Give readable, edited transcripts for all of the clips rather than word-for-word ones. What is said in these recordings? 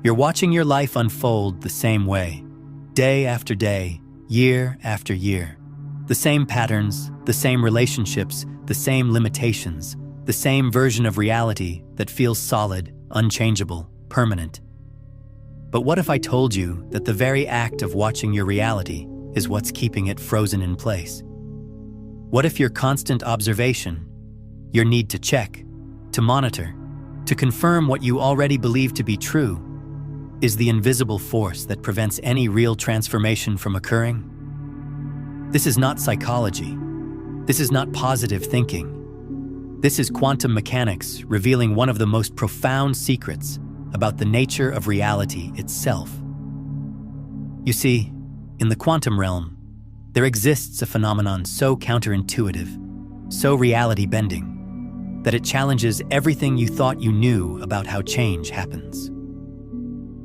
You're watching your life unfold the same way, day after day, year after year. The same patterns, the same relationships, the same limitations, the same version of reality that feels solid, unchangeable, permanent. But what if I told you that the very act of watching your reality is what's keeping it frozen in place? What if your constant observation, your need to check, to monitor, to confirm what you already believe to be true, is the invisible force that prevents any real transformation from occurring? This is not psychology. This is not positive thinking. This is quantum mechanics revealing one of the most profound secrets about the nature of reality itself. You see, in the quantum realm, there exists a phenomenon so counterintuitive, so reality-bending, that it challenges everything you thought you knew about how change happens.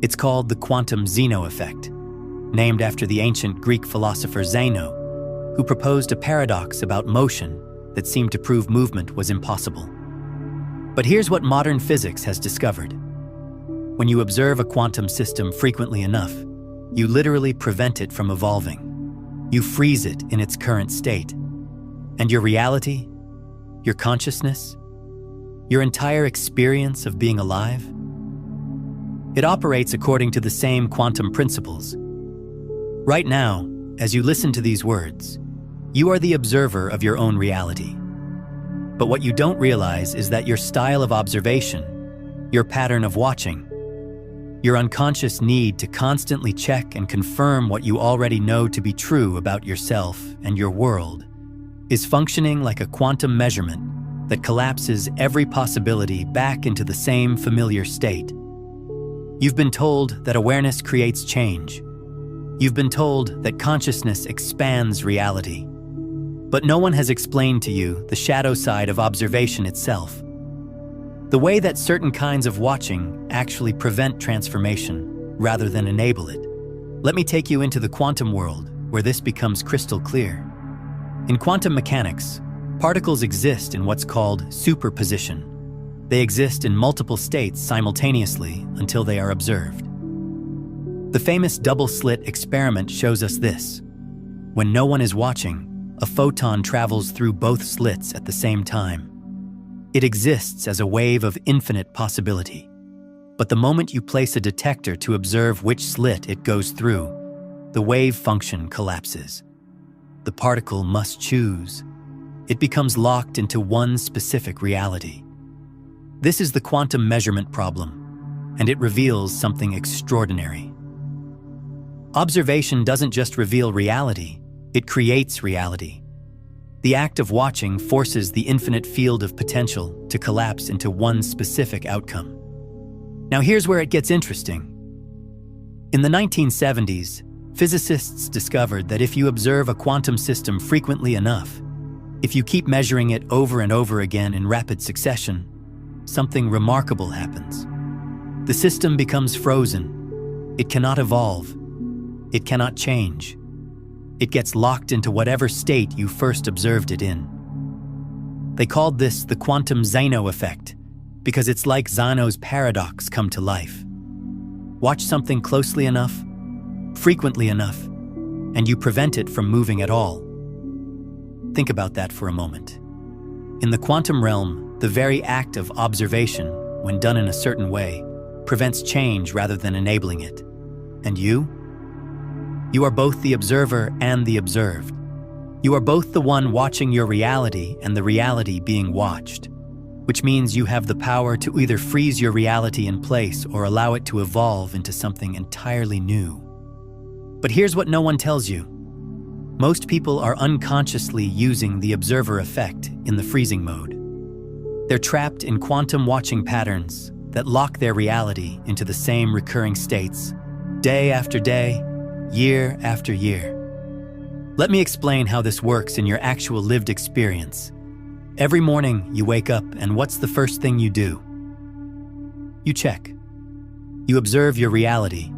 It's called the Quantum Zeno Effect, named after the ancient Greek philosopher Zeno, who proposed a paradox about motion that seemed to prove movement was impossible. But here's what modern physics has discovered. When you observe a quantum system frequently enough, you literally prevent it from evolving. You freeze it in its current state. And your reality, your consciousness, your entire experience of being alive, it operates according to the same quantum principles. Right now, as you listen to these words, you are the observer of your own reality. But what you don't realize is that your style of observation, your pattern of watching, your unconscious need to constantly check and confirm what you already know to be true about yourself and your world, is functioning like a quantum measurement that collapses every possibility back into the same familiar state. You've been told that awareness creates change. You've been told that consciousness expands reality. But no one has explained to you the shadow side of observation itself. The way that certain kinds of watching actually prevent transformation rather than enable it. Let me take you into the quantum world, where this becomes crystal clear. In quantum mechanics, particles exist in what's called superposition. They exist in multiple states simultaneously until they are observed. The famous double-slit experiment shows us this. When no one is watching, a photon travels through both slits at the same time. It exists as a wave of infinite possibility. But the moment you place a detector to observe which slit it goes through, the wave function collapses. The particle must choose. It becomes locked into one specific reality. This is the quantum measurement problem, and it reveals something extraordinary. Observation doesn't just reveal reality, it creates reality. The act of watching forces the infinite field of potential to collapse into one specific outcome. Now here's where it gets interesting. In the 1970s, physicists discovered that if you observe a quantum system frequently enough, if you keep measuring it over and over again in rapid succession, something remarkable happens. The system becomes frozen. It cannot evolve. It cannot change. It gets locked into whatever state you first observed it in. They called this the Quantum Zeno Effect because it's like Zeno's paradox come to life. Watch something closely enough, frequently enough, and you prevent it from moving at all. Think about that for a moment. In the quantum realm, the very act of observation, when done in a certain way, prevents change rather than enabling it. And you? You are both the observer and the observed. You are both the one watching your reality and the reality being watched, which means you have the power to either freeze your reality in place or allow it to evolve into something entirely new. But here's what no one tells you. Most people are unconsciously using the observer effect in the freezing mode. They're trapped in quantum watching patterns that lock their reality into the same recurring states, day after day, year after year. Let me explain how this works in your actual lived experience. Every morning you wake up, and what's the first thing you do? You check. You observe your reality.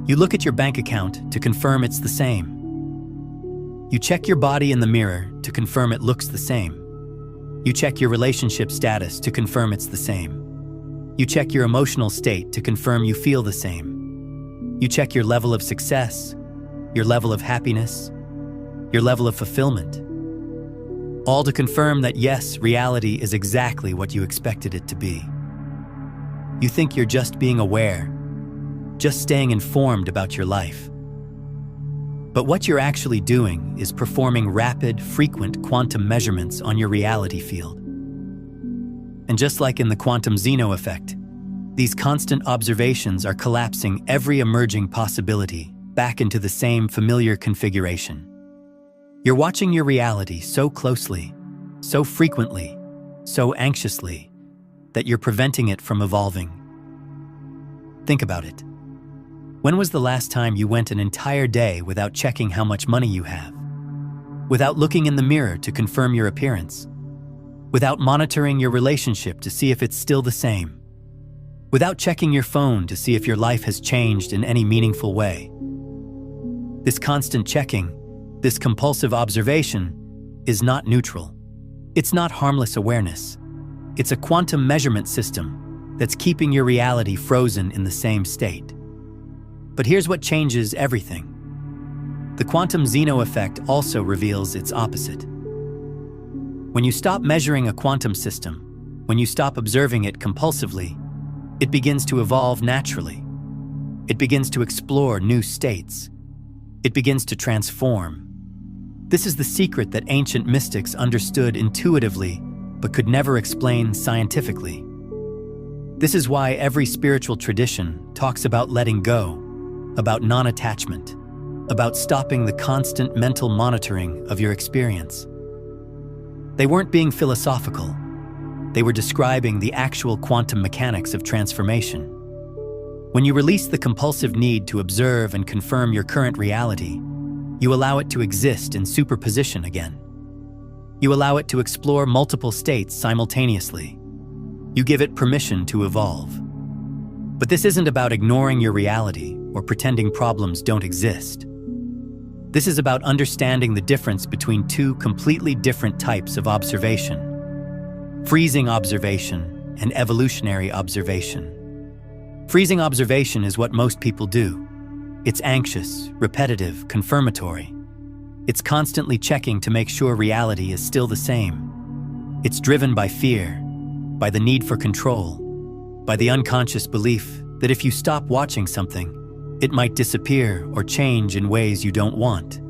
You look at your bank account to confirm it's the same. You check your body in the mirror to confirm it looks the same. You check your relationship status to confirm it's the same. You check your emotional state to confirm you feel the same. You check your level of success, your level of happiness, your level of fulfillment. All to confirm that yes, reality is exactly what you expected it to be. You think you're just being aware, just staying informed about your life. But what you're actually doing is performing rapid, frequent quantum measurements on your reality field. And just like in the Quantum Zeno Effect, these constant observations are collapsing every emerging possibility back into the same familiar configuration. You're watching your reality so closely, so frequently, so anxiously, that you're preventing it from evolving. Think about it. When was the last time you went an entire day without checking how much money you have? Without looking in the mirror to confirm your appearance? Without monitoring your relationship to see if it's still the same? Without checking your phone to see if your life has changed in any meaningful way? This constant checking, this compulsive observation, is not neutral. It's not harmless awareness. It's a quantum measurement system that's keeping your reality frozen in the same state. But here's what changes everything. The Quantum Zeno Effect also reveals its opposite. When you stop measuring a quantum system, when you stop observing it compulsively, it begins to evolve naturally. It begins to explore new states. It begins to transform. This is the secret that ancient mystics understood intuitively but could never explain scientifically. This is why every spiritual tradition talks about letting go, about non-attachment, about stopping the constant mental monitoring of your experience. They weren't being philosophical. They were describing the actual quantum mechanics of transformation. When you release the compulsive need to observe and confirm your current reality, you allow it to exist in superposition again. You allow it to explore multiple states simultaneously. You give it permission to evolve. But this isn't about ignoring your reality or pretending problems don't exist. This is about understanding the difference between two completely different types of observation: freezing observation and evolutionary observation. Freezing observation is what most people do. It's anxious, repetitive, confirmatory. It's constantly checking to make sure reality is still the same. It's driven by fear, by the need for control, by the unconscious belief that if you stop watching something, it might disappear or change in ways you don't want.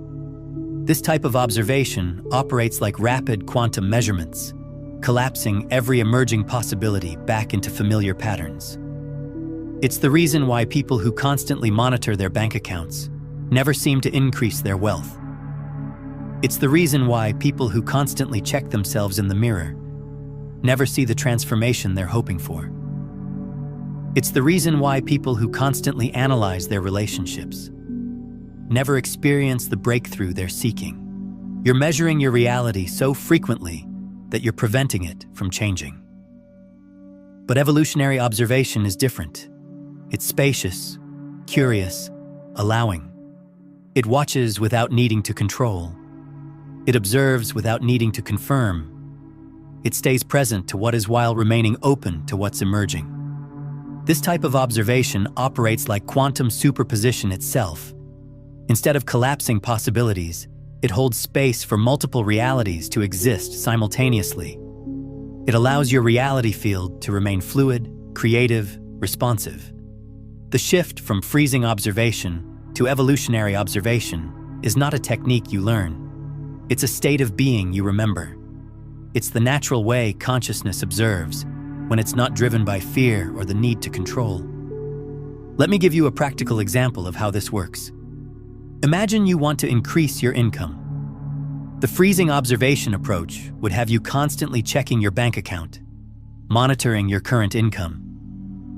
This type of observation operates like rapid quantum measurements, collapsing every emerging possibility back into familiar patterns. It's the reason why people who constantly monitor their bank accounts never seem to increase their wealth. It's the reason why people who constantly check themselves in the mirror never see the transformation they're hoping for. It's the reason why people who constantly analyze their relationships never experience the breakthrough they're seeking. You're measuring your reality so frequently that you're preventing it from changing. But evolutionary observation is different. It's spacious, curious, allowing. It watches without needing to control. It observes without needing to confirm. It stays present to what is while remaining open to what's emerging. This type of observation operates like quantum superposition itself. Instead of collapsing possibilities, it holds space for multiple realities to exist simultaneously. It allows your reality field to remain fluid, creative, responsive. The shift from freezing observation to evolutionary observation is not a technique you learn. It's a state of being you remember. It's the natural way consciousness observes, when it's not driven by fear or the need to control. Let me give you a practical example of how this works. Imagine you want to increase your income. The freezing observation approach would have you constantly checking your bank account, monitoring your current income,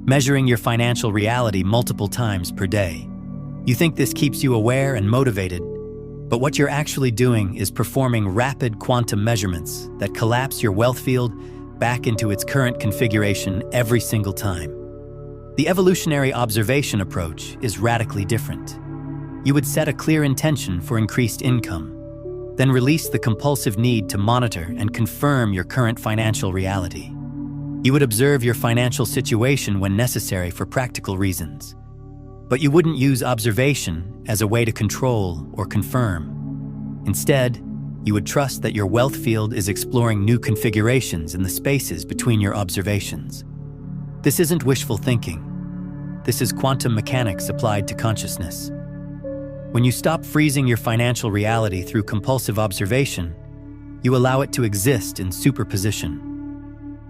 measuring your financial reality multiple times per day. You think this keeps you aware and motivated, but what you're actually doing is performing rapid quantum measurements that collapse your wealth field back into its current configuration every single time. The evolutionary observation approach is radically different. You would set a clear intention for increased income, then release the compulsive need to monitor and confirm your current financial reality. You would observe your financial situation when necessary for practical reasons. But you wouldn't use observation as a way to control or confirm. Instead, you would trust that your wealth field is exploring new configurations in the spaces between your observations. This isn't wishful thinking. This is quantum mechanics applied to consciousness. When you stop freezing your financial reality through compulsive observation, you allow it to exist in superposition.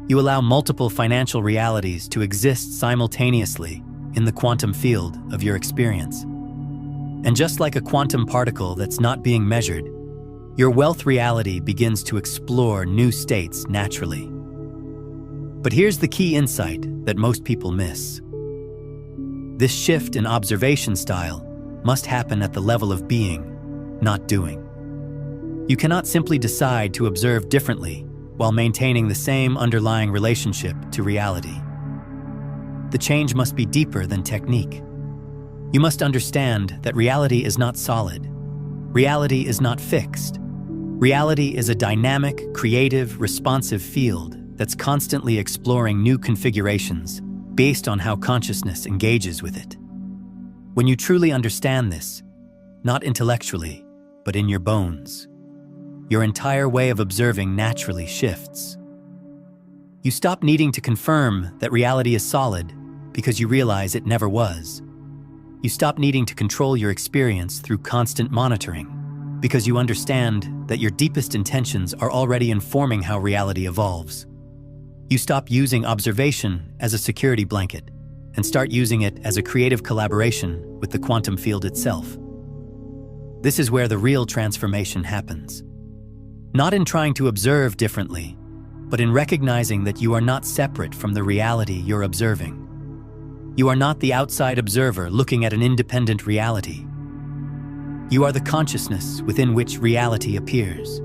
You allow multiple financial realities to exist simultaneously in the quantum field of your experience. And just like a quantum particle that's not being measured, your wealth reality begins to explore new states naturally. But here's the key insight that most people miss. This shift in observation style must happen at the level of being, not doing. You cannot simply decide to observe differently while maintaining the same underlying relationship to reality. The change must be deeper than technique. You must understand that reality is not solid. Reality is not fixed. Reality is a dynamic, creative, responsive field that's constantly exploring new configurations based on how consciousness engages with it. When you truly understand this, not intellectually, but in your bones, your entire way of observing naturally shifts. You stop needing to confirm that reality is solid because you realize it never was. You stop needing to control your experience through constant monitoring because you understand that your deepest intentions are already informing how reality evolves. You stop using observation as a security blanket and start using it as a creative collaboration with the quantum field itself. This is where the real transformation happens. Not in trying to observe differently, but in recognizing that you are not separate from the reality you're observing. You are not the outside observer looking at an independent reality. You are the consciousness within which reality appears.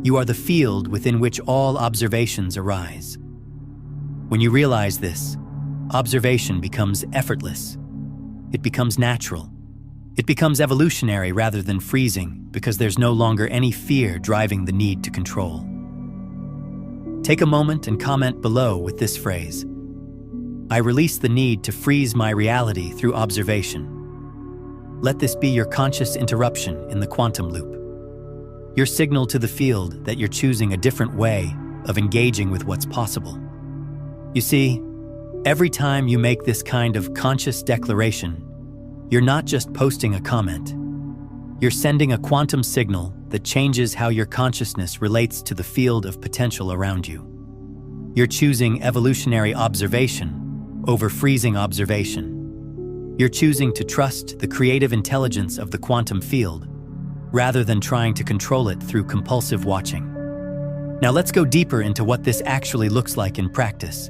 You are the field within which all observations arise. When you realize this, observation becomes effortless. It becomes natural. It becomes evolutionary rather than freezing because there's no longer any fear driving the need to control. Take a moment and comment below with this phrase: I release the need to freeze my reality through observation. Let this be your conscious interruption in the quantum loop. Your signal to the field that you're choosing a different way of engaging with what's possible. You see, every time you make this kind of conscious declaration, you're not just posting a comment. You're sending a quantum signal that changes how your consciousness relates to the field of potential around you. You're choosing evolutionary observation over freezing observation. You're choosing to trust the creative intelligence of the quantum field rather than trying to control it through compulsive watching. Now let's go deeper into what this actually looks like in practice.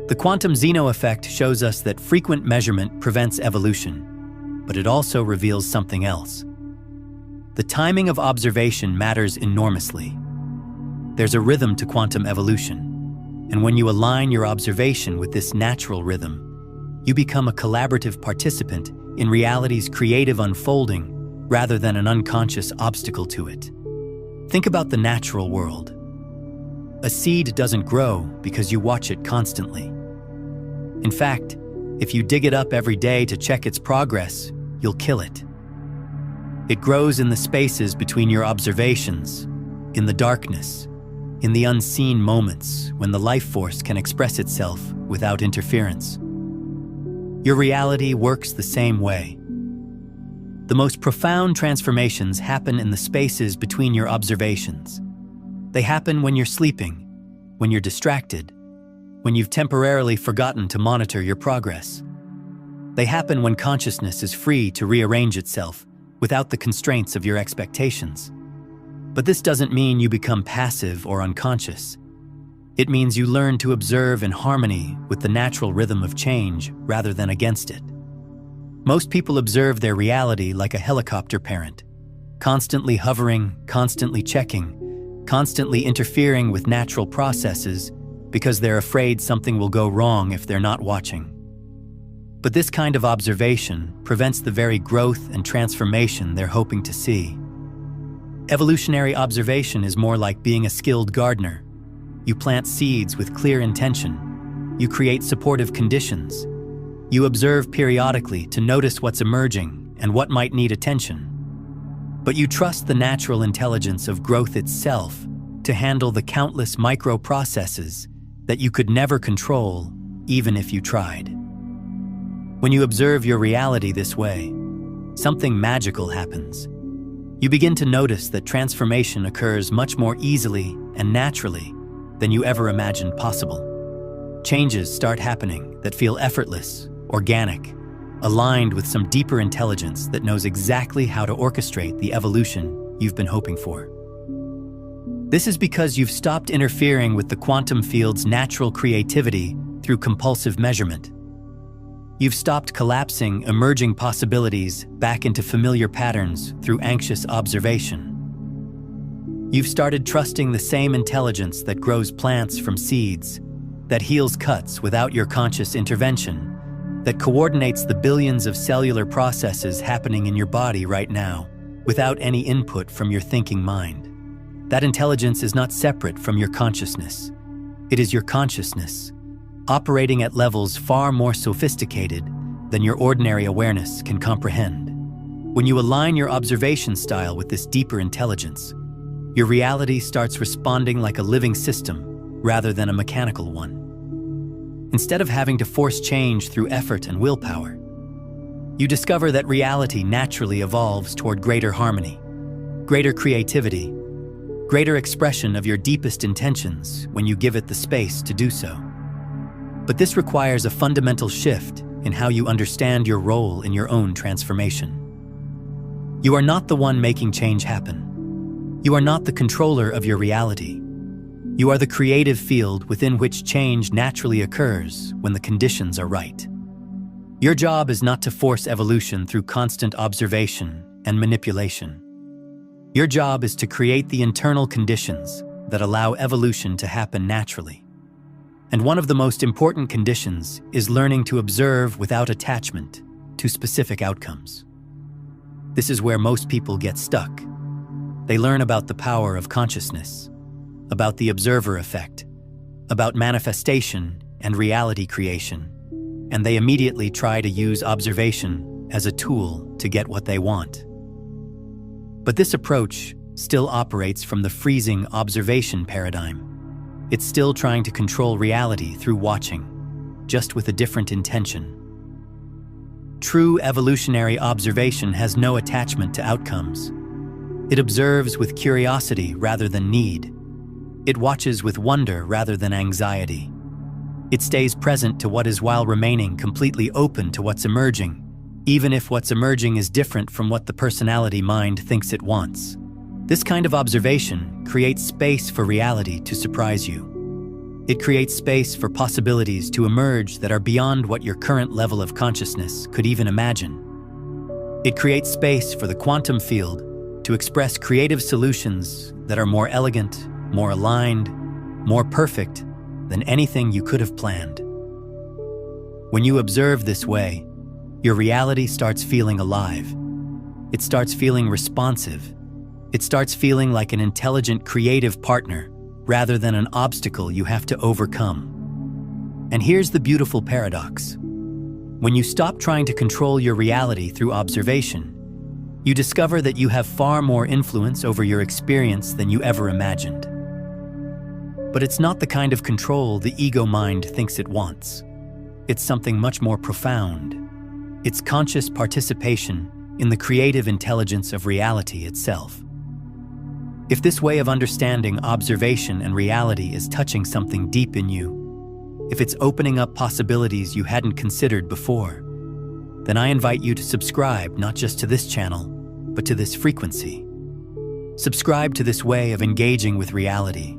The Quantum Zeno Effect shows us that frequent measurement prevents evolution, but it also reveals something else. The timing of observation matters enormously. There's a rhythm to quantum evolution, and when you align your observation with this natural rhythm, you become a collaborative participant in reality's creative unfolding rather than an unconscious obstacle to it. Think about the natural world. A seed doesn't grow because you watch it constantly. In fact, if you dig it up every day to check its progress, you'll kill it. It grows in the spaces between your observations, in the darkness, in the unseen moments when the life force can express itself without interference. Your reality works the same way. The most profound transformations happen in the spaces between your observations. They happen when you're sleeping, when you're distracted, when you've temporarily forgotten to monitor your progress. They happen when consciousness is free to rearrange itself without the constraints of your expectations. But this doesn't mean you become passive or unconscious. It means you learn to observe in harmony with the natural rhythm of change rather than against it. Most people observe their reality like a helicopter parent, constantly hovering, constantly checking, constantly interfering with natural processes because they're afraid something will go wrong if they're not watching. But this kind of observation prevents the very growth and transformation they're hoping to see. Evolutionary observation is more like being a skilled gardener. You plant seeds with clear intention. You create supportive conditions. You observe periodically to notice what's emerging and what might need attention. But you trust the natural intelligence of growth itself to handle the countless micro-processes that you could never control, even if you tried. When you observe your reality this way, something magical happens. You begin to notice that transformation occurs much more easily and naturally than you ever imagined possible. Changes start happening that feel effortless, organic, aligned with some deeper intelligence that knows exactly how to orchestrate the evolution you've been hoping for. This is because you've stopped interfering with the quantum field's natural creativity through compulsive measurement. You've stopped collapsing emerging possibilities back into familiar patterns through anxious observation. You've started trusting the same intelligence that grows plants from seeds, that heals cuts without your conscious intervention, that coordinates the billions of cellular processes happening in your body right now without any input from your thinking mind. That intelligence is not separate from your consciousness. It is your consciousness, operating at levels far more sophisticated than your ordinary awareness can comprehend. When you align your observation style with this deeper intelligence, your reality starts responding like a living system rather than a mechanical one. Instead of having to force change through effort and willpower, you discover that reality naturally evolves toward greater harmony, greater creativity, greater expression of your deepest intentions when you give it the space to do so. But this requires a fundamental shift in how you understand your role in your own transformation. You are not the one making change happen. You are not the controller of your reality. You are the creative field within which change naturally occurs when the conditions are right. Your job is not to force evolution through constant observation and manipulation. Your job is to create the internal conditions that allow evolution to happen naturally. And one of the most important conditions is learning to observe without attachment to specific outcomes. This is where most people get stuck. They learn about the power of consciousness, about the observer effect, about manifestation and reality creation, and they immediately try to use observation as a tool to get what they want. But this approach still operates from the freezing observation paradigm. It's still trying to control reality through watching, just with a different intention. True evolutionary observation has no attachment to outcomes. It observes with curiosity rather than need. It watches with wonder rather than anxiety. It stays present to what is while remaining completely open to what's emerging, even if what's emerging is different from what the personality mind thinks it wants. This kind of observation creates space for reality to surprise you. It creates space for possibilities to emerge that are beyond what your current level of consciousness could even imagine. It creates space for the quantum field to express creative solutions that are more elegant, more aligned, more perfect than anything you could have planned. When you observe this way, your reality starts feeling alive. It starts feeling responsive. It starts feeling like an intelligent, creative partner rather than an obstacle you have to overcome. And here's the beautiful paradox. When you stop trying to control your reality through observation, you discover that you have far more influence over your experience than you ever imagined. But it's not the kind of control the ego mind thinks it wants. It's something much more profound. It's conscious participation in the creative intelligence of reality itself. If this way of understanding observation and reality is touching something deep in you, if it's opening up possibilities you hadn't considered before, then I invite you to subscribe not just to this channel, but to this frequency. Subscribe to this way of engaging with reality.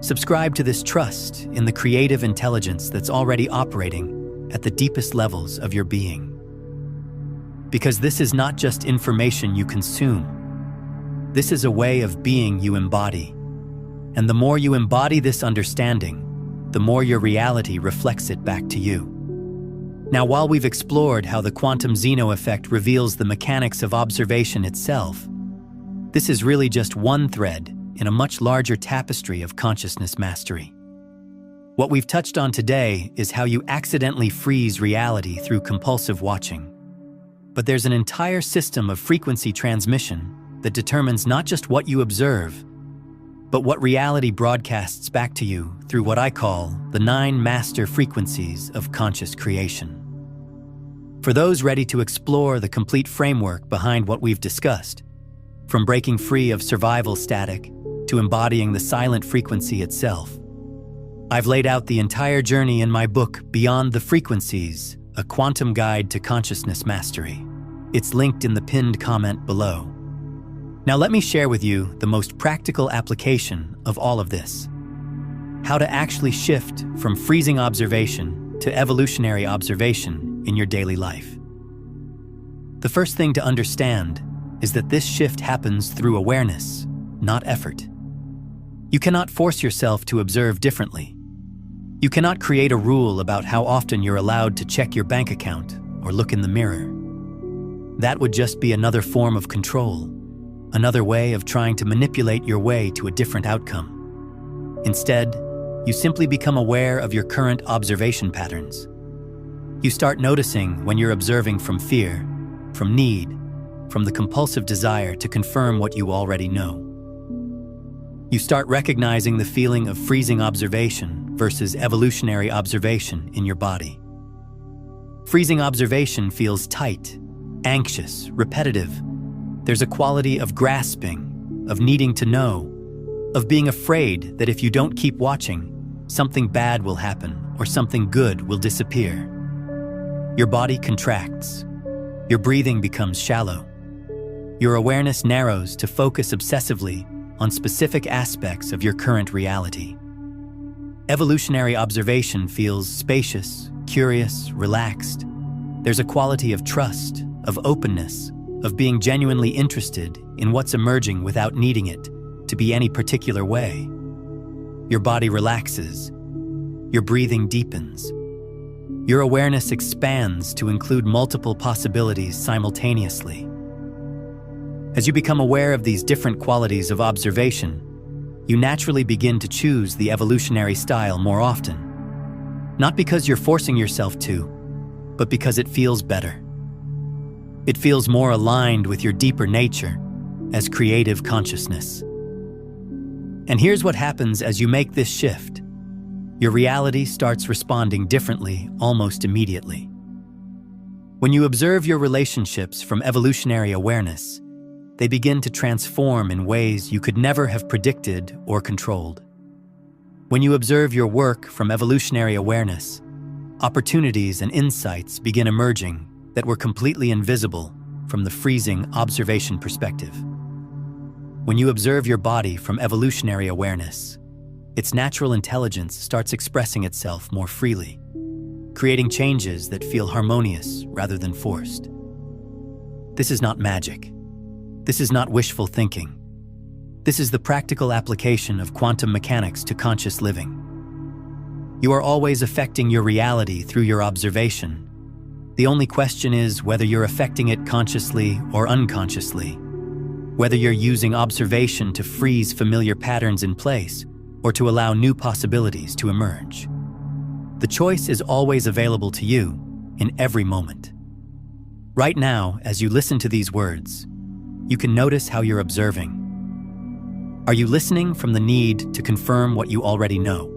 Subscribe to this trust in the creative intelligence that's already operating at the deepest levels of your being. Because this is not just information you consume. This is a way of being you embody. And the more you embody this understanding, the more your reality reflects it back to you. Now, while we've explored how the Quantum Zeno Effect reveals the mechanics of observation itself, this is really just one thread in a much larger tapestry of consciousness mastery. What we've touched on today is how you accidentally freeze reality through compulsive watching. But there's an entire system of frequency transmission that determines not just what you observe, but what reality broadcasts back to you through what I call the 9 master frequencies of conscious creation. For those ready to explore the complete framework behind what we've discussed, from breaking free of survival static to embodying the silent frequency itself, I've laid out the entire journey in my book, Beyond the Frequencies, A Quantum Guide to Consciousness Mastery. It's linked in the pinned comment below. Now let me share with you the most practical application of all of this. How to actually shift from freezing observation to evolutionary observation in your daily life. The first thing to understand is that this shift happens through awareness, not effort. You cannot force yourself to observe differently. You cannot create a rule about how often you're allowed to check your bank account or look in the mirror. That would just be another form of control, another way of trying to manipulate your way to a different outcome. Instead, you simply become aware of your current observation patterns. You start noticing when you're observing from fear, from need, from the compulsive desire to confirm what you already know. You start recognizing the feeling of freezing observation versus evolutionary observation in your body. Freezing observation feels tight, anxious, repetitive. There's a quality of grasping, of needing to know, of being afraid that if you don't keep watching, something bad will happen or something good will disappear. Your body contracts. Your breathing becomes shallow. Your awareness narrows to focus obsessively on specific aspects of your current reality. Evolutionary observation feels spacious, curious, relaxed. There's a quality of trust, of openness, of being genuinely interested in what's emerging without needing it to be any particular way. Your body relaxes. Your breathing deepens. Your awareness expands to include multiple possibilities simultaneously. As you become aware of these different qualities of observation, you naturally begin to choose the evolutionary style more often. Not because you're forcing yourself to, but because it feels better. It feels more aligned with your deeper nature as creative consciousness. And here's what happens as you make this shift. Your reality starts responding differently almost immediately. When you observe your relationships from evolutionary awareness, they begin to transform in ways you could never have predicted or controlled. When you observe your work from evolutionary awareness, opportunities and insights begin emerging that were completely invisible from the freezing observation perspective. When you observe your body from evolutionary awareness, its natural intelligence starts expressing itself more freely, creating changes that feel harmonious rather than forced. This is not magic. This is not wishful thinking. This is the practical application of quantum mechanics to conscious living. You are always affecting your reality through your observation. The only question is whether you're affecting it consciously or unconsciously, whether you're using observation to freeze familiar patterns in place or to allow new possibilities to emerge. The choice is always available to you in every moment. Right now, as you listen to these words, you can notice how you're observing. Are you listening from the need to confirm what you already know?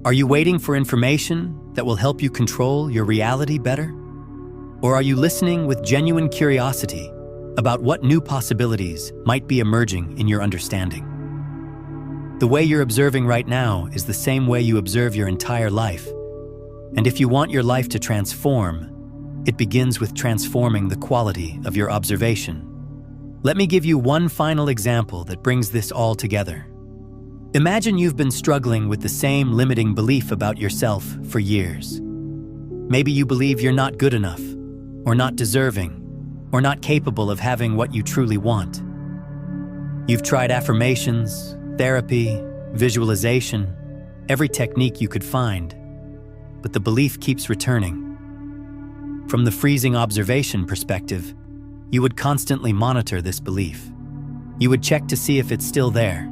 Are you waiting for information that will help you control your reality better? Or are you listening with genuine curiosity about what new possibilities might be emerging in your understanding? The way you're observing right now is the same way you observe your entire life. And if you want your life to transform, it begins with transforming the quality of your observation. Let me give you one final example that brings this all together. Imagine you've been struggling with the same limiting belief about yourself for years. Maybe you believe you're not good enough, or not deserving, or not capable of having what you truly want. You've tried affirmations, therapy, visualization, every technique you could find, but the belief keeps returning. From the freezing observation perspective, you would constantly monitor this belief. You would check to see if it's still there,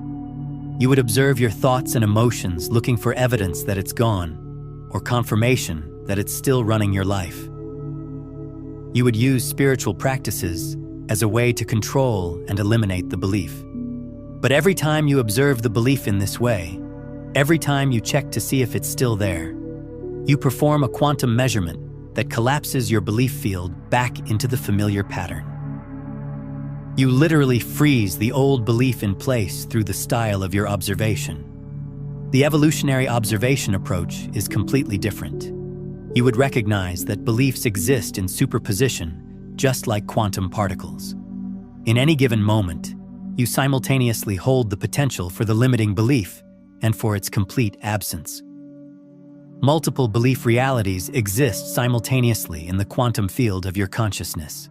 You would observe your thoughts and emotions looking for evidence that it's gone, or confirmation that it's still running your life. You would use spiritual practices as a way to control and eliminate the belief. But every time you observe the belief in this way, every time you check to see if it's still there, you perform a quantum measurement that collapses your belief field back into the familiar pattern. You literally freeze the old belief in place through the style of your observation. The evolutionary observation approach is completely different. You would recognize that beliefs exist in superposition, just like quantum particles. In any given moment, you simultaneously hold the potential for the limiting belief and for its complete absence. Multiple belief realities exist simultaneously in the quantum field of your consciousness.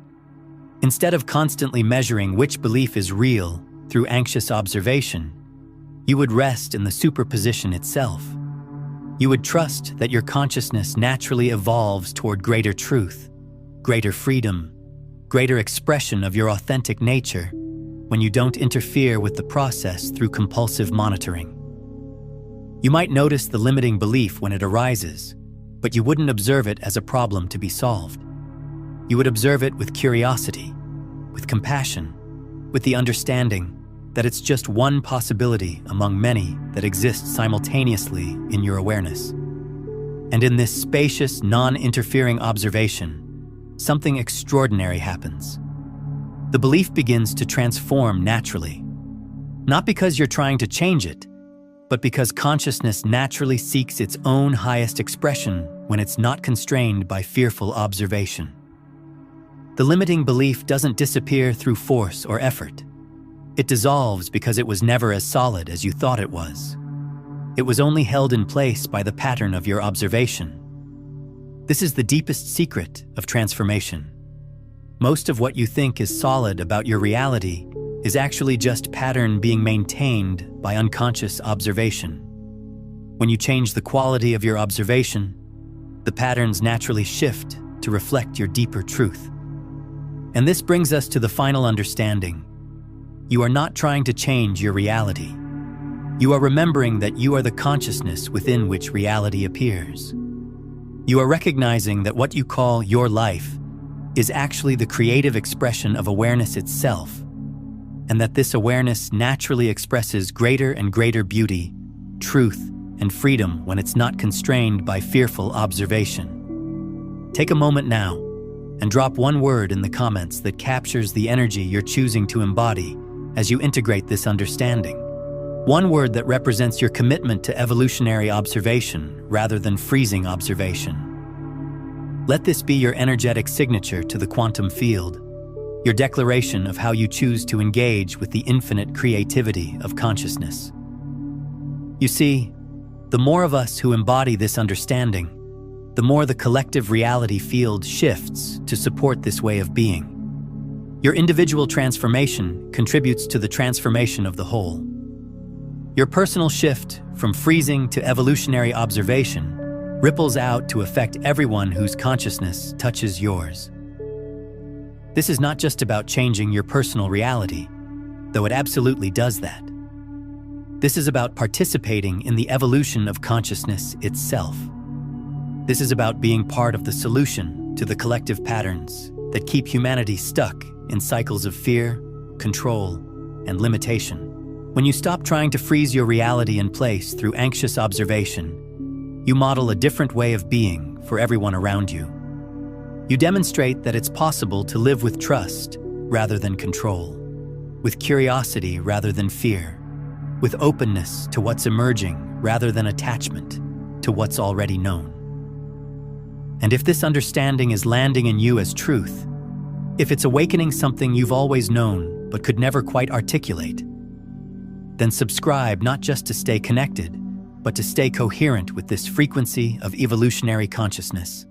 Instead of constantly measuring which belief is real through anxious observation, you would rest in the superposition itself. You would trust that your consciousness naturally evolves toward greater truth, greater freedom, greater expression of your authentic nature when you don't interfere with the process through compulsive monitoring. You might notice the limiting belief when it arises, but you wouldn't observe it as a problem to be solved. You would observe it with curiosity, with compassion, with the understanding that it's just one possibility among many that exist simultaneously in your awareness. And in this spacious, non-interfering observation, something extraordinary happens. The belief begins to transform naturally, not because you're trying to change it, but because consciousness naturally seeks its own highest expression when it's not constrained by fearful observation. The limiting belief doesn't disappear through force or effort. It dissolves because it was never as solid as you thought it was. It was only held in place by the pattern of your observation. This is the deepest secret of transformation. Most of what you think is solid about your reality is actually just pattern being maintained by unconscious observation. When you change the quality of your observation, the patterns naturally shift to reflect your deeper truth. And this brings us to the final understanding. You are not trying to change your reality. You are remembering that you are the consciousness within which reality appears. You are recognizing that what you call your life is actually the creative expression of awareness itself, and that this awareness naturally expresses greater and greater beauty, truth, and freedom when it's not constrained by fearful observation. Take a moment now and drop one word in the comments that captures the energy you're choosing to embody as you integrate this understanding. One word that represents your commitment to evolutionary observation rather than freezing observation. Let this be your energetic signature to the quantum field, your declaration of how you choose to engage with the infinite creativity of consciousness. You see, the more of us who embody this understanding, the more the collective reality field shifts to support this way of being. Your individual transformation contributes to the transformation of the whole. Your personal shift from freezing to evolutionary observation ripples out to affect everyone whose consciousness touches yours. This is not just about changing your personal reality, though it absolutely does that. This is about participating in the evolution of consciousness itself. This is about being part of the solution to the collective patterns that keep humanity stuck in cycles of fear, control, and limitation. When you stop trying to freeze your reality in place through anxious observation, you model a different way of being for everyone around you. You demonstrate that it's possible to live with trust rather than control, with curiosity rather than fear, with openness to what's emerging rather than attachment to what's already known. And if this understanding is landing in you as truth, if it's awakening something you've always known but could never quite articulate, then subscribe not just to stay connected, but to stay coherent with this frequency of evolutionary consciousness.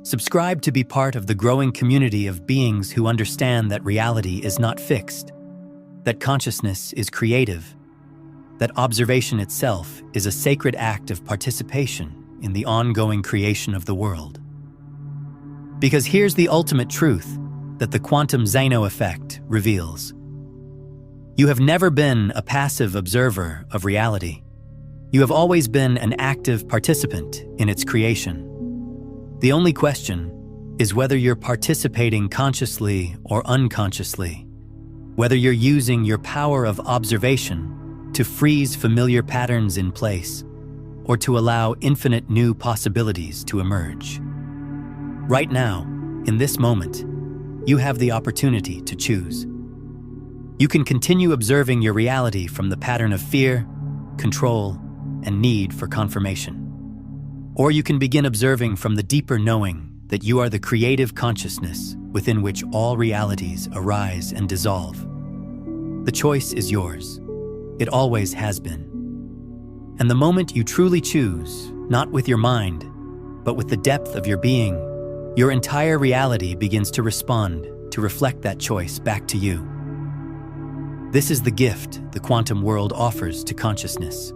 Subscribe to be part of the growing community of beings who understand that reality is not fixed, that consciousness is creative, that observation itself is a sacred act of participation in the ongoing creation of the world. Because here's the ultimate truth that the Quantum Zeno Effect reveals. You have never been a passive observer of reality. You have always been an active participant in its creation. The only question is whether you're participating consciously or unconsciously, whether you're using your power of observation to freeze familiar patterns in place or to allow infinite new possibilities to emerge. Right now, in this moment, you have the opportunity to choose. You can continue observing your reality from the pattern of fear, control, and need for confirmation. Or you can begin observing from the deeper knowing that you are the creative consciousness within which all realities arise and dissolve. The choice is yours. It always has been. And the moment you truly choose, not with your mind, but with the depth of your being, your entire reality begins to respond, to reflect that choice back to you. This is the gift the quantum world offers to consciousness.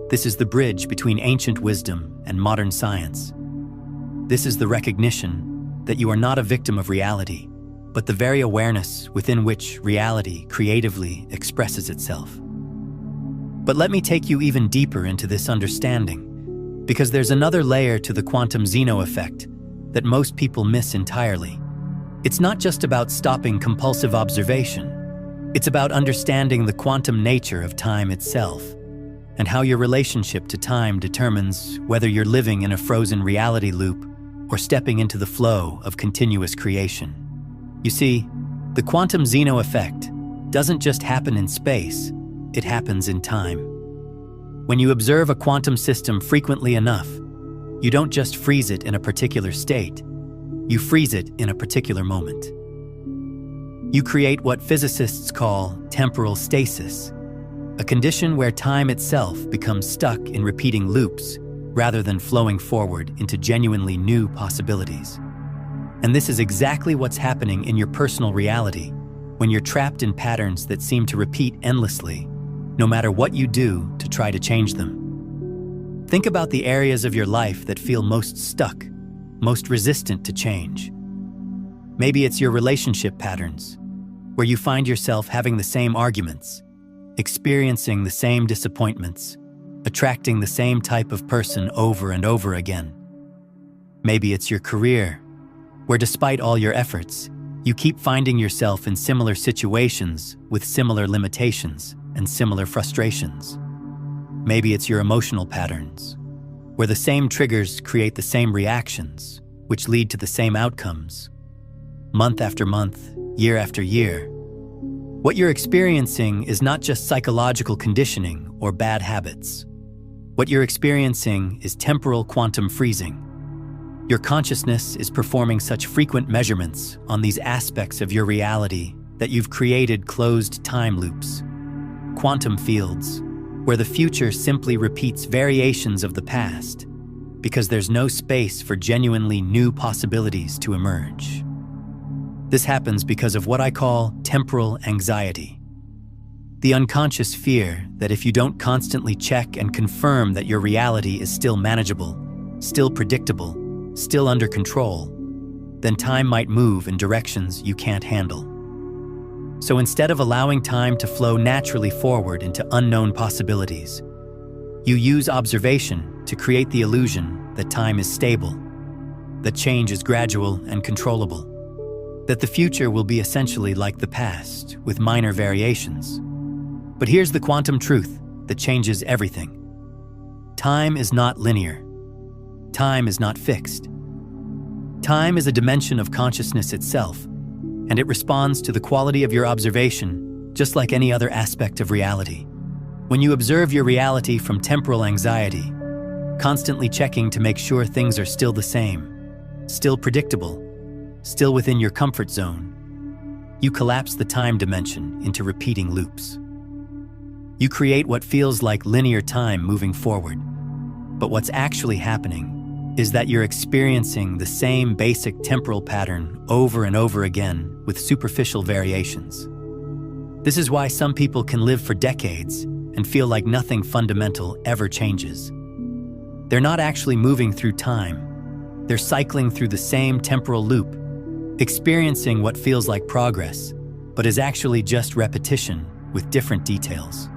This is the bridge between ancient wisdom and modern science. This is the recognition that you are not a victim of reality, but the very awareness within which reality creatively expresses itself. But let me take you even deeper into this understanding, because there's another layer to the Quantum Zeno Effect that most people miss entirely. It's not just about stopping compulsive observation. It's about understanding the quantum nature of time itself, and how your relationship to time determines whether you're living in a frozen reality loop or stepping into the flow of continuous creation. You see, the Quantum Zeno Effect doesn't just happen in space, it happens in time. When you observe a quantum system frequently enough, you don't just freeze it in a particular state, you freeze it in a particular moment. You create what physicists call temporal stasis, a condition where time itself becomes stuck in repeating loops rather than flowing forward into genuinely new possibilities. And this is exactly what's happening in your personal reality when you're trapped in patterns that seem to repeat endlessly, no matter what you do to try to change them. Think about the areas of your life that feel most stuck, most resistant to change. Maybe it's your relationship patterns, where you find yourself having the same arguments, experiencing the same disappointments, attracting the same type of person over and over again. Maybe it's your career, where despite all your efforts, you keep finding yourself in similar situations with similar limitations and similar frustrations. Maybe it's your emotional patterns, where the same triggers create the same reactions, which lead to the same outcomes. Month after month, year after year, what you're experiencing is not just psychological conditioning or bad habits. What you're experiencing is temporal quantum freezing. Your consciousness is performing such frequent measurements on these aspects of your reality that you've created closed time loops, quantum fields, where the future simply repeats variations of the past because there's no space for genuinely new possibilities to emerge. This happens because of what I call temporal anxiety. The unconscious fear that if you don't constantly check and confirm that your reality is still manageable, still predictable, still under control, then time might move in directions you can't handle. So instead of allowing time to flow naturally forward into unknown possibilities, you use observation to create the illusion that time is stable, that change is gradual and controllable, that the future will be essentially like the past, with minor variations. But here's the quantum truth that changes everything. Time is not linear. Time is not fixed. Time is a dimension of consciousness itself, and it responds to the quality of your observation, just like any other aspect of reality. When you observe your reality from temporal anxiety, constantly checking to make sure things are still the same, still predictable, still within your comfort zone, you collapse the time dimension into repeating loops. You create what feels like linear time moving forward, but what's actually happening is that you're experiencing the same basic temporal pattern over and over again with superficial variations. This is why some people can live for decades and feel like nothing fundamental ever changes. They're not actually moving through time. They're cycling through the same temporal loop, experiencing what feels like progress, but is actually just repetition with different details.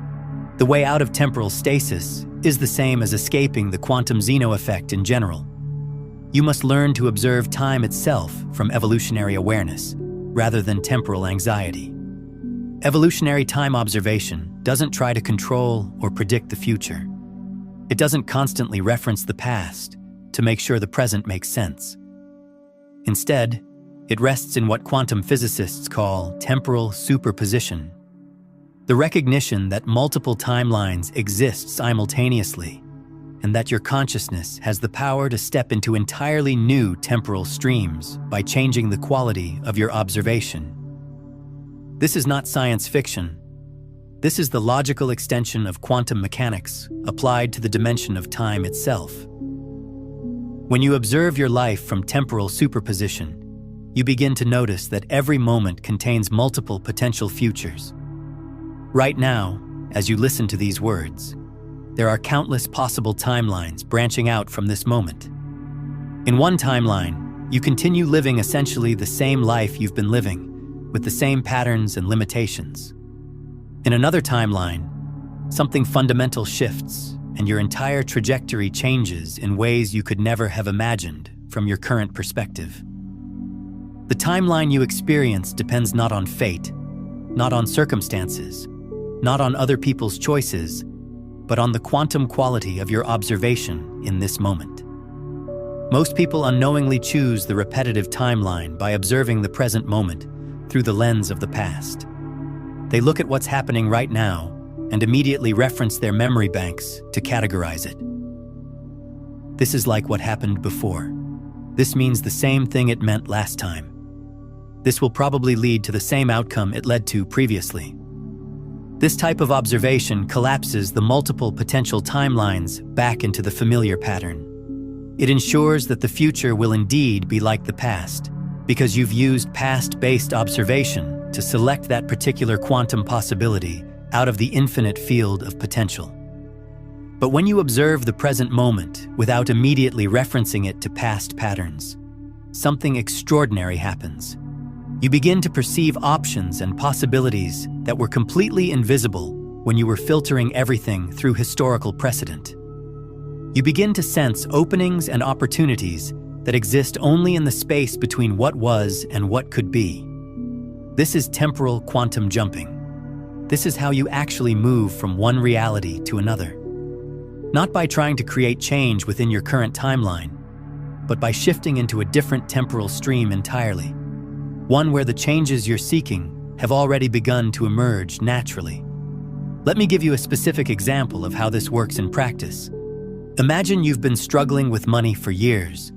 The way out of temporal stasis is the same as escaping the Quantum Zeno Effect in general. You must learn to observe time itself from evolutionary awareness, rather than temporal anxiety. Evolutionary time observation doesn't try to control or predict the future. It doesn't constantly reference the past to make sure the present makes sense. Instead, it rests in what quantum physicists call temporal superposition, the recognition that multiple timelines exist simultaneously, and that your consciousness has the power to step into entirely new temporal streams by changing the quality of your observation. This is not science fiction. This is the logical extension of quantum mechanics applied to the dimension of time itself. When you observe your life from temporal superposition, you begin to notice that every moment contains multiple potential futures. Right now, as you listen to these words, there are countless possible timelines branching out from this moment. In one timeline, you continue living essentially the same life you've been living, with the same patterns and limitations. In another timeline, something fundamental shifts, and your entire trajectory changes in ways you could never have imagined from your current perspective. The timeline you experience depends not on fate, not on circumstances, not on other people's choices, but on the quantum quality of your observation in this moment. Most people unknowingly choose the repetitive timeline by observing the present moment through the lens of the past. They look at what's happening right now and immediately reference their memory banks to categorize it. This is like what happened before. This means the same thing it meant last time. This will probably lead to the same outcome it led to previously. This type of observation collapses the multiple potential timelines back into the familiar pattern. It ensures that the future will indeed be like the past, because you've used past-based observation to select that particular quantum possibility out of the infinite field of potential. But when you observe the present moment without immediately referencing it to past patterns, something extraordinary happens. You begin to perceive options and possibilities that were completely invisible when you were filtering everything through historical precedent. You begin to sense openings and opportunities that exist only in the space between what was and what could be. This is temporal quantum jumping. This is how you actually move from one reality to another. Not by trying to create change within your current timeline, but by shifting into a different temporal stream entirely. One where the changes you're seeking have already begun to emerge naturally. Let me give you a specific example of how this works in practice. Imagine you've been struggling with money for years.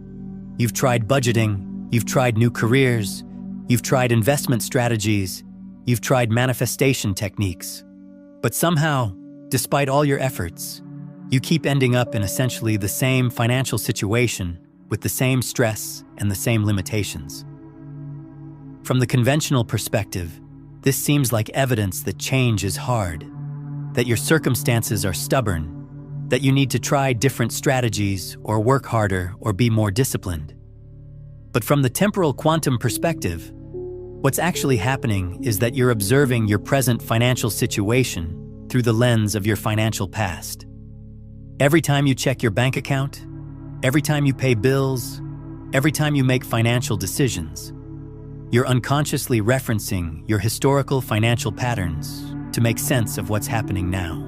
You've tried budgeting, you've tried new careers, you've tried investment strategies, you've tried manifestation techniques. But somehow, despite all your efforts, you keep ending up in essentially the same financial situation with the same stress and the same limitations. From the conventional perspective, this seems like evidence that change is hard, that your circumstances are stubborn, that you need to try different strategies or work harder or be more disciplined. But from the temporal quantum perspective, what's actually happening is that you're observing your present financial situation through the lens of your financial past. Every time you check your bank account, every time you pay bills, every time you make financial decisions, you're unconsciously referencing your historical financial patterns to make sense of what's happening now.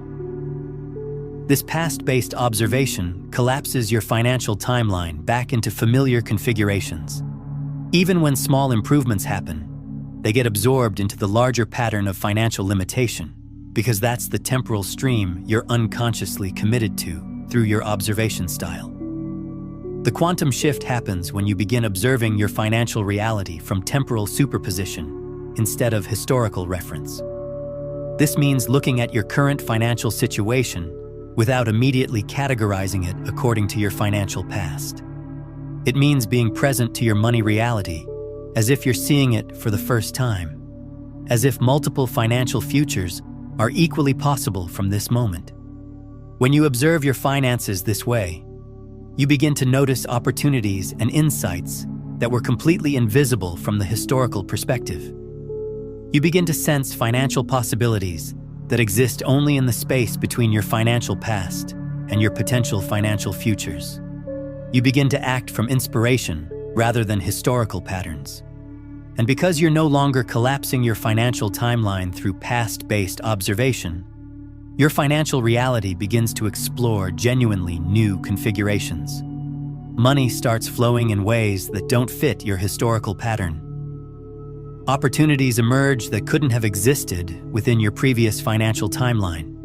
This past-based observation collapses your financial timeline back into familiar configurations. Even when small improvements happen, they get absorbed into the larger pattern of financial limitation, because that's the temporal stream you're unconsciously committed to through your observation style. The quantum shift happens when you begin observing your financial reality from temporal superposition instead of historical reference. This means looking at your current financial situation without immediately categorizing it according to your financial past. It means being present to your money reality as if you're seeing it for the first time, as if multiple financial futures are equally possible from this moment. When you observe your finances this way, you begin to notice opportunities and insights that were completely invisible from the historical perspective. You begin to sense financial possibilities that exist only in the space between your financial past and your potential financial futures. You begin to act from inspiration rather than historical patterns. And because you're no longer collapsing your financial timeline through past-based observation, your financial reality begins to explore genuinely new configurations. Money starts flowing in ways that don't fit your historical pattern. Opportunities emerge that couldn't have existed within your previous financial timeline.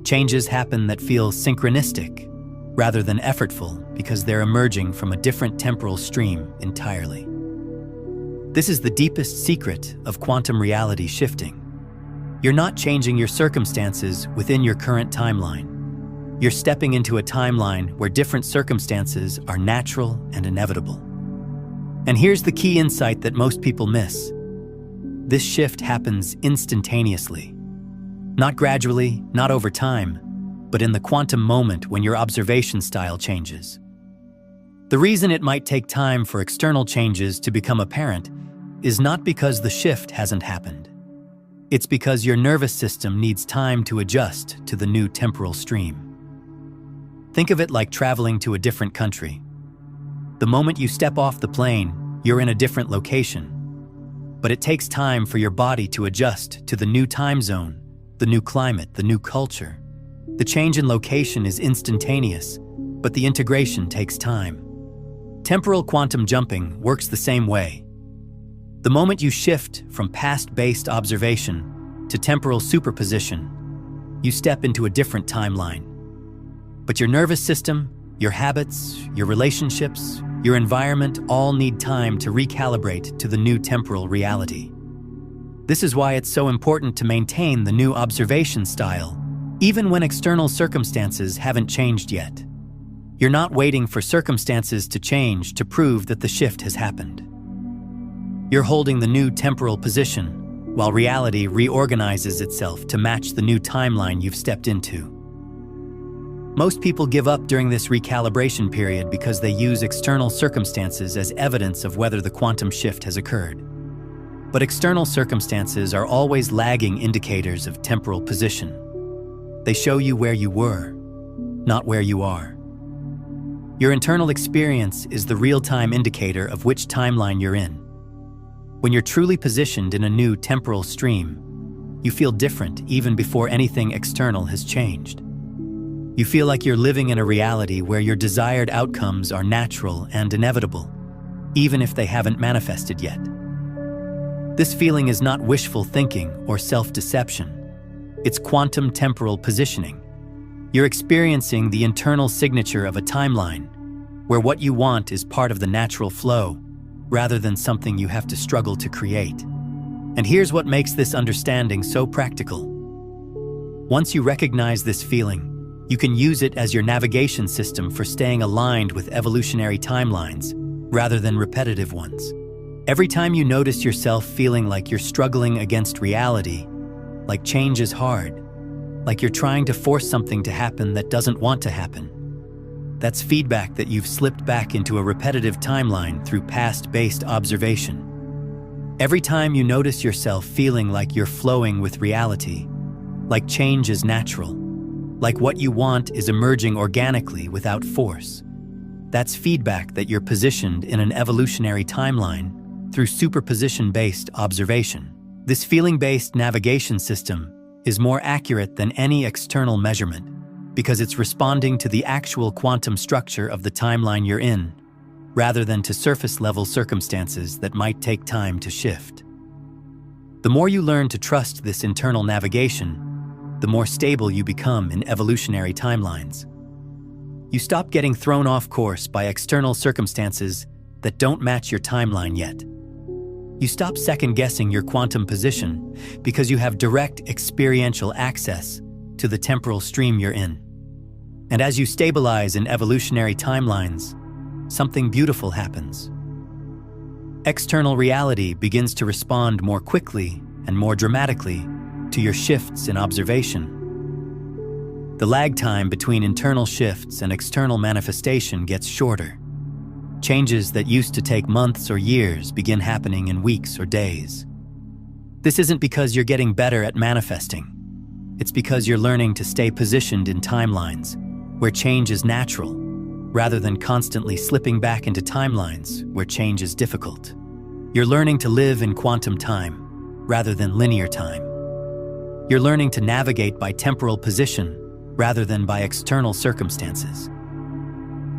Changes happen that feel synchronistic rather than effortful because they're emerging from a different temporal stream entirely. This is the deepest secret of quantum reality shifting. You're not changing your circumstances within your current timeline. You're stepping into a timeline where different circumstances are natural and inevitable. And here's the key insight that most people miss. This shift happens instantaneously. Not gradually, not over time, but in the quantum moment when your observation style changes. The reason it might take time for external changes to become apparent is not because the shift hasn't happened. It's because your nervous system needs time to adjust to the new temporal stream. Think of it like traveling to a different country. The moment you step off the plane, you're in a different location. But it takes time for your body to adjust to the new time zone, the new climate, the new culture. The change in location is instantaneous, but the integration takes time. Temporal quantum jumping works the same way. The moment you shift from past-based observation to temporal superposition, you step into a different timeline. But your nervous system, your habits, your relationships, your environment all need time to recalibrate to the new temporal reality. This is why it's so important to maintain the new observation style, even when external circumstances haven't changed yet. You're not waiting for circumstances to change to prove that the shift has happened. You're holding the new temporal position, while reality reorganizes itself to match the new timeline you've stepped into. Most people give up during this recalibration period because they use external circumstances as evidence of whether the quantum shift has occurred. But external circumstances are always lagging indicators of temporal position. They show you where you were, not where you are. Your internal experience is the real-time indicator of which timeline you're in. When you're truly positioned in a new temporal stream, you feel different even before anything external has changed. You feel like you're living in a reality where your desired outcomes are natural and inevitable, even if they haven't manifested yet. This feeling is not wishful thinking or self-deception. It's quantum temporal positioning. You're experiencing the internal signature of a timeline, where what you want is part of the natural flow, rather than something you have to struggle to create. And here's what makes this understanding so practical. Once you recognize this feeling, you can use it as your navigation system for staying aligned with evolutionary timelines, rather than repetitive ones. Every time you notice yourself feeling like you're struggling against reality, like change is hard, like you're trying to force something to happen that doesn't want to happen, that's feedback that you've slipped back into a repetitive timeline through past-based observation. Every time you notice yourself feeling like you're flowing with reality, like change is natural, like what you want is emerging organically without force, that's feedback that you're positioned in an evolutionary timeline through superposition-based observation. This feeling-based navigation system is more accurate than any external measurement because it's responding to the actual quantum structure of the timeline you're in, rather than to surface-level circumstances that might take time to shift. The more you learn to trust this internal navigation, the more stable you become in evolutionary timelines. You stop getting thrown off course by external circumstances that don't match your timeline yet. You stop second-guessing your quantum position because you have direct experiential access to the temporal stream you're in. And as you stabilize in evolutionary timelines, something beautiful happens. External reality begins to respond more quickly and more dramatically to your shifts in observation. The lag time between internal shifts and external manifestation gets shorter. Changes that used to take months or years begin happening in weeks or days. This isn't because you're getting better at manifesting. It's because you're learning to stay positioned in timelines where change is natural, rather than constantly slipping back into timelines where change is difficult. You're learning to live in quantum time, rather than linear time. You're learning to navigate by temporal position, rather than by external circumstances.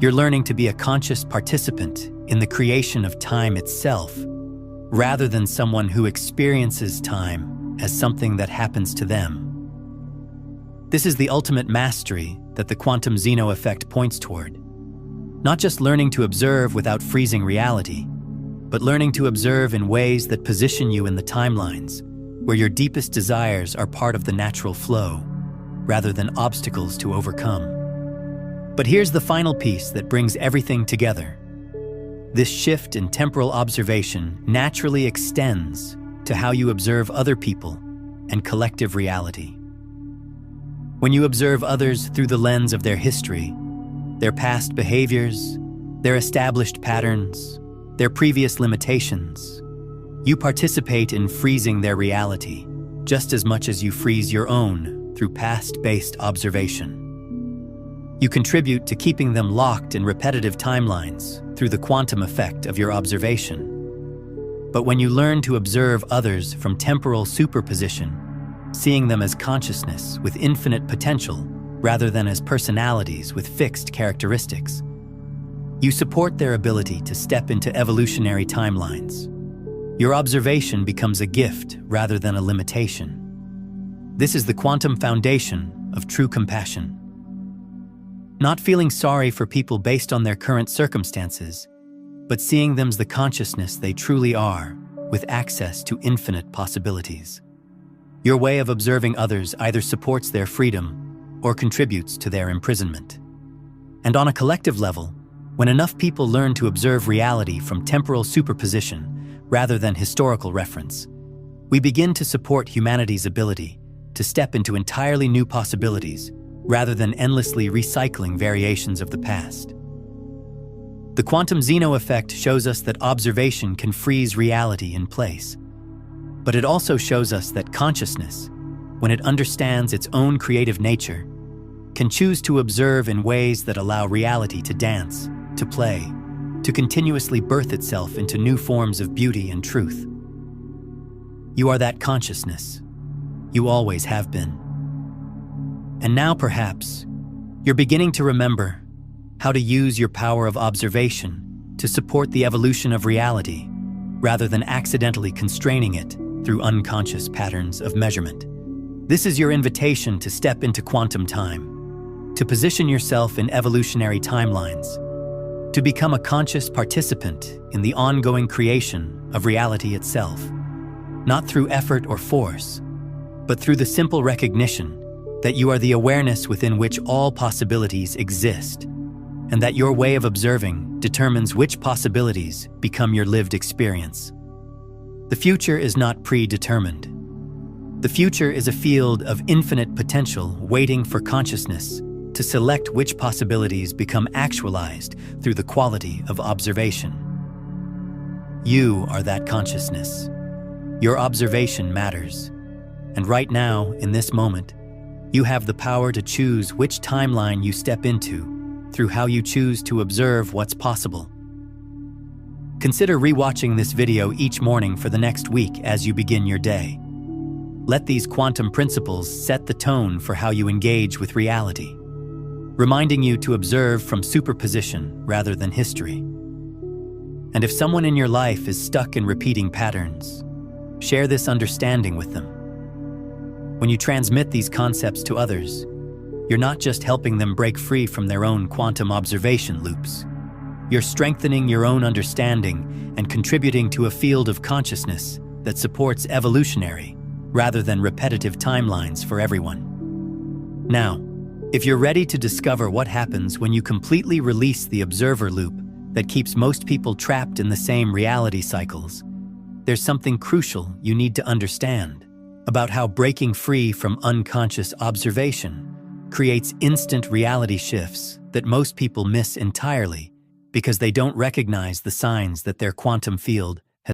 You're learning to be a conscious participant in the creation of time itself, rather than someone who experiences time as something that happens to them. This is the ultimate mastery that the Quantum Zeno Effect points toward. Not just learning to observe without freezing reality, but learning to observe in ways that position you in the timelines where your deepest desires are part of the natural flow, rather than obstacles to overcome. But here's the final piece that brings everything together. This shift in temporal observation naturally extends to how you observe other people and collective reality. When you observe others through the lens of their history, their past behaviors, their established patterns, their previous limitations, you participate in freezing their reality just as much as you freeze your own through past-based observation. You contribute to keeping them locked in repetitive timelines through the quantum effect of your observation. But when you learn to observe others from temporal superposition, seeing them as consciousness with infinite potential rather than as personalities with fixed characteristics, you support their ability to step into evolutionary timelines. Your observation becomes a gift rather than a limitation. This is the quantum foundation of true compassion. Not feeling sorry for people based on their current circumstances, but seeing them as the consciousness they truly are, with access to infinite possibilities. Your way of observing others either supports their freedom or contributes to their imprisonment. And on a collective level, when enough people learn to observe reality from temporal superposition rather than historical reference, we begin to support humanity's ability to step into entirely new possibilities rather than endlessly recycling variations of the past. The Quantum Zeno Effect shows us that observation can freeze reality in place. But it also shows us that consciousness, when it understands its own creative nature, can choose to observe in ways that allow reality to dance, to play, to continuously birth itself into new forms of beauty and truth. You are that consciousness. You always have been. And now perhaps, you're beginning to remember how to use your power of observation to support the evolution of reality, rather than accidentally constraining it through unconscious patterns of measurement. This is your invitation to step into quantum time, to position yourself in evolutionary timelines, to become a conscious participant in the ongoing creation of reality itself, not through effort or force, but through the simple recognition that you are the awareness within which all possibilities exist, and that your way of observing determines which possibilities become your lived experience. The future is not predetermined. The future is a field of infinite potential waiting for consciousness to select which possibilities become actualized through the quality of observation. You are that consciousness. Your observation matters. And right now, in this moment, you have the power to choose which timeline you step into through how you choose to observe what's possible. Consider rewatching this video each morning for the next week as you begin your day. Let these quantum principles set the tone for how you engage with reality, reminding you to observe from superposition rather than history. And if someone in your life is stuck in repeating patterns, share this understanding with them. When you transmit these concepts to others, you're not just helping them break free from their own quantum observation loops. You're strengthening your own understanding and contributing to a field of consciousness that supports evolutionary rather than repetitive timelines for everyone. Now, if you're ready to discover what happens when you completely release the observer loop that keeps most people trapped in the same reality cycles, there's something crucial you need to understand about how breaking free from unconscious observation creates instant reality shifts that most people miss entirely because they don't recognize the signs that their quantum field